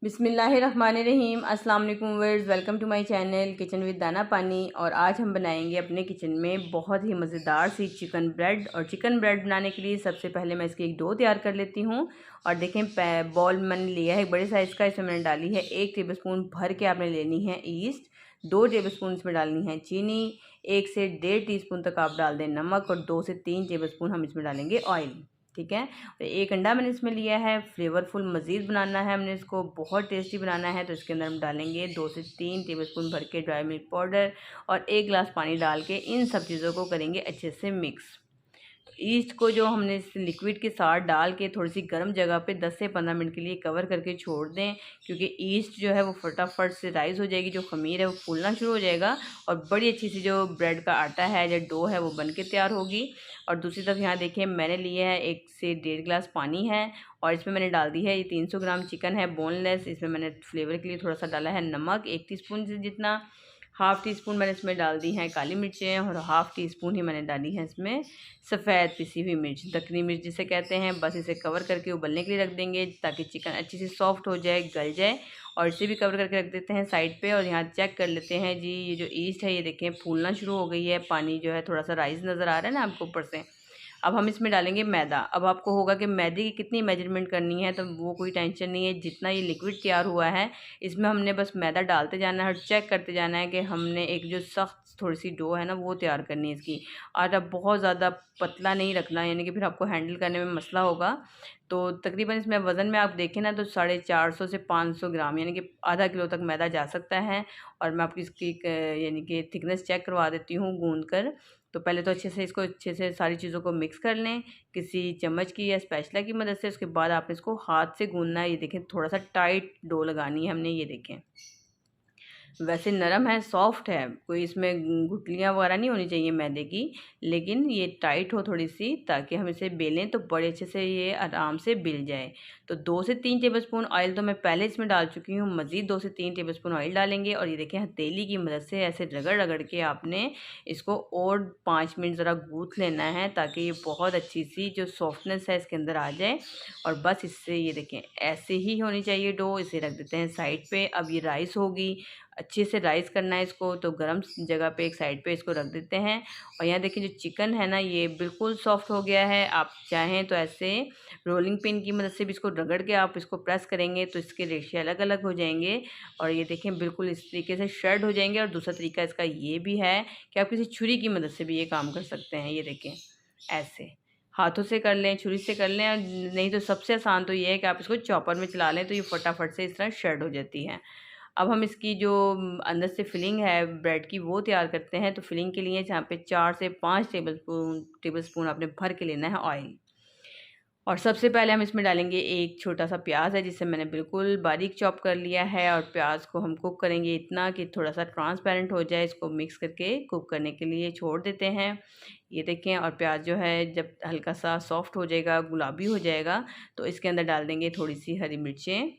बिस्मिल्लाहिर्रहमानिर्रहीम। अस्सलाम वालेकुम viewers, welcome to my channel kitchen with Dana Pani. और आज हम बनाएंगे अपने किचन में बहुत ही मज़ेदार सी चिकन ब्रेड। और चिकन ब्रेड बनाने के लिए सबसे पहले मैं इसकी एक डो तैयार कर लेती हूँ। और देखें बॉल मैंने लिया है एक बड़े साइज़ का, इसमें मैंने डाली है 1 टेबलस्पून भर के आपने लेनी है ईस्ट, 2 टेबलस्पून इसमें डालनी है चीनी, 1 से 1.5 टीस्पून तक आप डाल दें नमक और 2 से 3 टेबलस्पून हम इसमें डालेंगे ऑयल। ठीक है। तो एक अंडा मैंने इसमें लिया है, फ्लेवरफुल मज़ीद बनाना है हमने, इसको बहुत टेस्टी बनाना है। तो इसके अंदर हम डालेंगे 2 से 3 टेबलस्पून भर के ड्राई मिल्क पाउडर और 1 गिलास पानी डाल के इन सब चीज़ों को करेंगे अच्छे से मिक्स। ईस्ट को जो हमने इस लिक्विड के साथ डाल के थोड़ी सी गर्म जगह पे 10 से 15 मिनट के लिए कवर करके छोड़ दें, क्योंकि ईस्ट जो है वो फटाफट से राइज़ हो जाएगी, जो खमीर है वो फूलना शुरू हो जाएगा और बड़ी अच्छी सी जो ब्रेड का आटा है या डो है वो बन के तैयार होगी। और दूसरी तरफ यहाँ देखिए मैंने लिया है 1 से 1.5 गिलास पानी है और इसमें मैंने डाल दी है ये 300 ग्राम चिकन है बोनलेस। इसमें मैंने फ्लेवर के लिए थोड़ा सा डाला है नमक 1 टीस्पून से जितना, हाफ़ टी स्पून मैंने इसमें डाल दी हैं काली मिर्चें और हाफ़ टी स्पून ही मैंने डाली है इसमें सफ़ेद पिसी हुई मिर्च, दखनी मिर्च जिसे कहते हैं। बस इसे कवर करके उबलने के लिए रख देंगे ताकि चिकन अच्छी से सॉफ्ट हो जाए, गल जाए। और इसे भी कवर करके रख देते हैं साइड पे। और यहाँ चेक कर लेते हैं जी, ये जो ईस्ट है ये देखें फूलना शुरू हो गई है, पानी जो है थोड़ा सा राइस नज़र आ रहा है ना आपको ऊपर से। अब हम इसमें डालेंगे मैदा। अब आपको होगा कि मैदे की कितनी मेजरमेंट करनी है, तो वो कोई टेंशन नहीं है, जितना ये लिक्विड तैयार हुआ है इसमें हमने बस मैदा डालते जाना है और चेक करते जाना है कि हमने एक जो सख्त थोड़ी सी डो है ना वो तैयार करनी है इसकी। आटा बहुत ज़्यादा पतला नहीं रखना, यानी कि फिर आपको हैंडल करने में मसला होगा। तो तकरीबन इसमें वज़न में आप देखें ना तो 450 से 500 ग्राम यानी कि आधा किलो तक मैदा जा सकता है। और मैं आपकी इसकी यानी कि थिकनेस चेक करवा देती हूँ गूंद कर। तो पहले तो अच्छे से सारी चीज़ों को मिक्स कर लें किसी चम्मच की या स्पैचुला की मदद से। उसके बाद आपने इसको हाथ से गूंदना है। ये देखें थोड़ा सा टाइट डो लगानी है हमने, ये देखें वैसे नरम है, सॉफ्ट है, कोई इसमें गुठलियाँ वगैरह नहीं होनी चाहिए मैदे की, लेकिन ये टाइट हो थोड़ी सी ताकि हम इसे बेलें तो बड़े अच्छे से ये आराम से बिल जाए। तो 2 से 3 टेबलस्पून ऑयल तो मैं पहले इसमें डाल चुकी हूँ, मज़ीद 2 से 3 टेबलस्पून ऑयल डालेंगे। और ये देखें हथेली की मदद से ऐसे रगड़ रगड़ के आपने इसको और 5 मिनट ज़रा गूँथ लेना है ताकि ये बहुत अच्छी सी जो सॉफ्टनेस है इसके अंदर आ जाए। और बस इससे ये देखें ऐसे ही होनी चाहिए डो। इसे रख देते हैं साइड पे। अब ये राइस होगी, अच्छे से राइस करना है इसको, तो गर्म जगह पे एक साइड पे इसको रख देते हैं। और यहाँ देखिए जो चिकन है ना ये बिल्कुल सॉफ्ट हो गया है। आप चाहें तो ऐसे रोलिंग पिन की मदद से भी इसको रगड़ के आप इसको प्रेस करेंगे तो इसके रेशे अलग अलग हो जाएंगे और ये देखें बिल्कुल इस तरीके से श्रेड हो जाएंगे। और दूसरा तरीका इसका ये भी है कि आप किसी छुरी की मदद से भी ये काम कर सकते हैं। ये देखें ऐसे हाथों से कर लें, छुरी से कर लें, और नहीं तो सबसे आसान तो ये है कि आप इसको चॉपर में चला लें तो ये फटाफट से इस तरह श्रेड हो जाती है। अब हम इसकी जो अंदर से फिलिंग है ब्रेड की वो तैयार करते हैं। तो फिलिंग के लिए यहाँ पे 4 से 5 टेबलस्पून आपने भर के लेना है ऑयल। और सबसे पहले हम इसमें डालेंगे एक छोटा सा प्याज है जिसे मैंने बिल्कुल बारीक चॉप कर लिया है। और प्याज को हम कुक करेंगे इतना कि थोड़ा सा ट्रांसपेरेंट हो जाए। इसको मिक्स करके कुक करने के लिए छोड़ देते हैं। ये देखें, और प्याज जो है जब हल्का सा सॉफ्ट हो जाएगा, गुलाबी हो जाएगा, तो इसके अंदर डाल देंगे थोड़ी सी हरी मिर्चें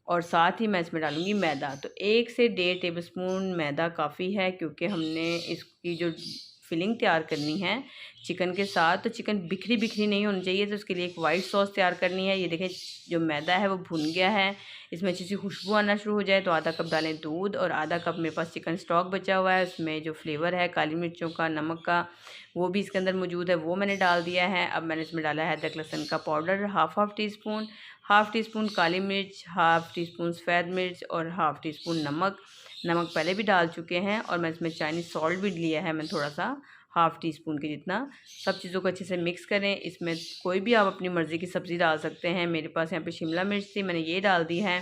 और साथ ही मैं इसमें डालूँगी मैदा। तो 1 से 1.5 टेबलस्पून मैदा काफ़ी है, क्योंकि हमने इसकी जो फिलिंग तैयार करनी है चिकन के साथ, तो चिकन बिखरी बिखरी नहीं होनी चाहिए। तो उसके लिए एक वाइट सॉस तैयार करनी है। ये देखें जो मैदा है वो भुन गया है, इसमें अच्छी सी खुशबू आना शुरू हो जाए तो आधा कप डालें दूध और आधा कप मेरे पास चिकन स्टॉक बचा हुआ है। उसमें जो फ्लेवर है काली मिर्चों का, नमक का, वो भी इसके अंदर मौजूद है, वो मैंने डाल दिया है। अब मैंने इसमें डाला है अदरक लहसुन का powder half teaspoon, half teaspoon काली मिर्च, हाफ़ टी स्पून सफ़ेद मिर्च और हाफ़ टी स्पून नमक। नमक पहले भी डाल चुके हैं। और मैं इसमें चाइनीज़ सॉल्ट भी लिया है मैं थोड़ा सा, हाफ़ टी स्पून के जितना। सब चीज़ों को अच्छे से मिक्स करें। इसमें कोई भी आप अपनी मर्ज़ी की सब्ज़ी डाल सकते हैं। मेरे पास यहाँ पे शिमला मिर्च थी, मैंने ये डाल दी है।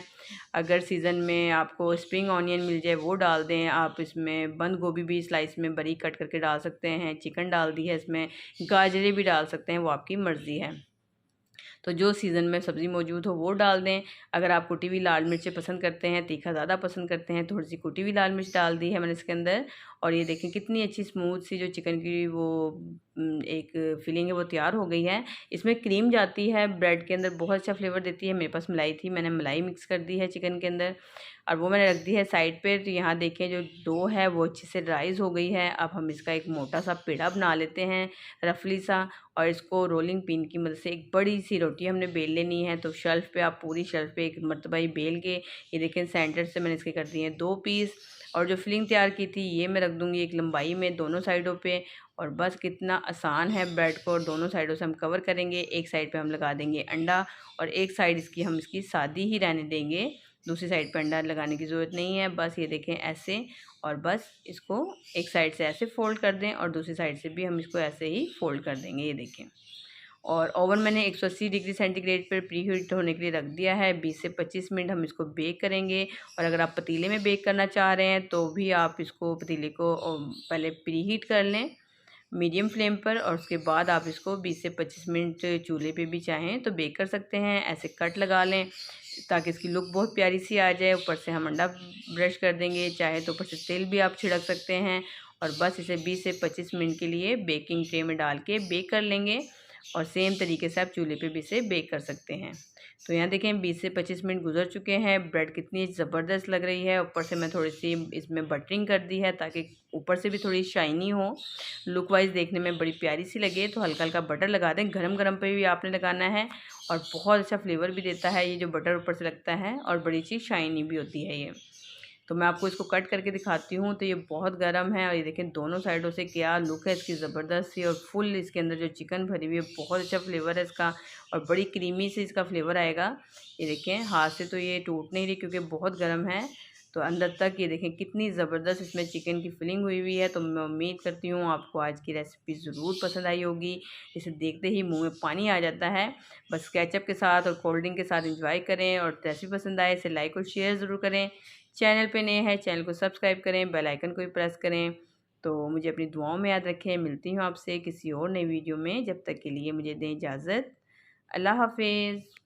अगर सीज़न में आपको स्प्रिंग ऑनियन मिल जाए वो डाल दें। आप इसमें बंद गोभी भी स्लाइस में बारीक कट करके डाल सकते हैं। चिकन डाल दी है इसमें, गाजरें भी डाल सकते हैं, वो आपकी मर्ज़ी है। तो जो सीज़न में सब्ज़ी मौजूद हो वो डाल दें। अगर आप कुटी हुई लाल मिर्चें पसंद करते हैं, तीखा ज़्यादा पसंद करते हैं, थोड़ी सी कुटी हुई लाल मिर्च डाल दी है मैंने इसके अंदर। और ये देखें कितनी अच्छी स्मूथ सी जो चिकन की वो एक फिलिंग है वो तैयार हो गई है। इसमें क्रीम जाती है ब्रेड के अंदर, बहुत अच्छा फ्लेवर देती है। मेरे पास मलाई थी, मैंने मलाई मिक्स कर दी है चिकन के अंदर और वो मैंने रख दी है साइड पे। तो यहाँ देखें जो डो है वो अच्छे से राइज़ हो गई है। अब हम इसका एक मोटा सा पेड़ा बना लेते हैं रफली सा, और इसको रोलिंग पिन की मदद से एक बड़ी सी रोटी हमने बेल लेनी है। तो शेल्फ़ पे आप पूरी शेल्फ़ पे एक मरतबा ही बेल के, ये देखें सेंटर से मैंने इसके कर दिए हैं 2 पीस। और जो फिलिंग तैयार की थी ये मैं रख दूँगी एक लंबाई में दोनों साइडों पे। और बस कितना आसान है, ब्रेड को और दोनों साइडों से हम कवर करेंगे। एक साइड पे हम लगा देंगे अंडा और एक साइड इसकी सादी ही रहने देंगे, दूसरी साइड पे अंडा लगाने की ज़रूरत नहीं है। बस ये देखें ऐसे, और बस इसको एक साइड से ऐसे फ़ोल्ड कर दें और दूसरी साइड से भी हम इसको ऐसे ही फ़ोल्ड कर देंगे, ये देखें। और ओवन मैंने 180 डिग्री सेंटीग्रेड पर प्री हीट होने के लिए रख दिया है। 20 से 25 मिनट हम इसको बेक करेंगे। और अगर आप पतीले में बेक करना चाह रहे हैं तो भी आप इसको पतीले को पहले प्री हीट कर लें मीडियम फ्लेम पर, और उसके बाद आप इसको 20 से 25 मिनट चूल्हे पे भी चाहें तो बेक कर सकते हैं। ऐसे कट लगा लें ताकि इसकी लुक बहुत प्यारी सी आ जाए। ऊपर से हम अंडा ब्रश कर देंगे, चाहे तो ऊपर से तेल भी आप छिड़क सकते हैं। और बस इसे 20 से 25 मिनट के लिए बेकिंग ट्रे में डाल के बेक कर लेंगे। और सेम तरीके से आप चूल्हे पे भी इसे बेक कर सकते हैं। तो यहाँ देखें 20 से 25 मिनट गुजर चुके हैं। ब्रेड कितनी ज़बरदस्त लग रही है। ऊपर से मैं थोड़ी सी इसमें बटरिंग कर दी है ताकि ऊपर से भी थोड़ी शाइनी हो, लुक वाइज देखने में बड़ी प्यारी सी लगे। तो हल्का हल्का बटर लगा दें, गरम गरम पे भी आपने लगाना है। और बहुत अच्छा फ्लेवर भी देता है ये जो बटर ऊपर से लगता है, और बड़ी चीज़ शाइनी भी होती है ये। तो मैं आपको इसको कट करके दिखाती हूँ। तो ये बहुत गर्म है और ये देखें दोनों साइडों से क्या लुक है इसकी ज़बरदस्त सी, और फुल इसके अंदर जो चिकन भरी हुई है बहुत अच्छा फ्लेवर है इसका, और बड़ी क्रीमी से इसका फ्लेवर आएगा। ये देखें हाथ से तो ये टूट नहीं रही क्योंकि बहुत गर्म है। तो अंदर तक ये देखें कितनी ज़बरदस्त इसमें चिकन की फिलिंग हुई हुई है। तो मैं उम्मीद करती हूँ आपको आज की रेसिपी ज़रूर पसंद आई होगी। इसे देखते ही मुंह में पानी आ जाता है। बस केचप के साथ और कोल्ड ड्रिंक के साथ इंजॉय करें। और रेसिपी पसंद आए इसे लाइक और शेयर ज़रूर करें। चैनल पे नए हैं चैनल को सब्सक्राइब करें, बेल आइकन को भी प्रेस करें। तो मुझे अपनी दुआओं में याद रखें। मिलती हूँ आपसे किसी और नई वीडियो में, जब तक के लिए मुझे दें इजाज़त। अल्लाह हाफिज़।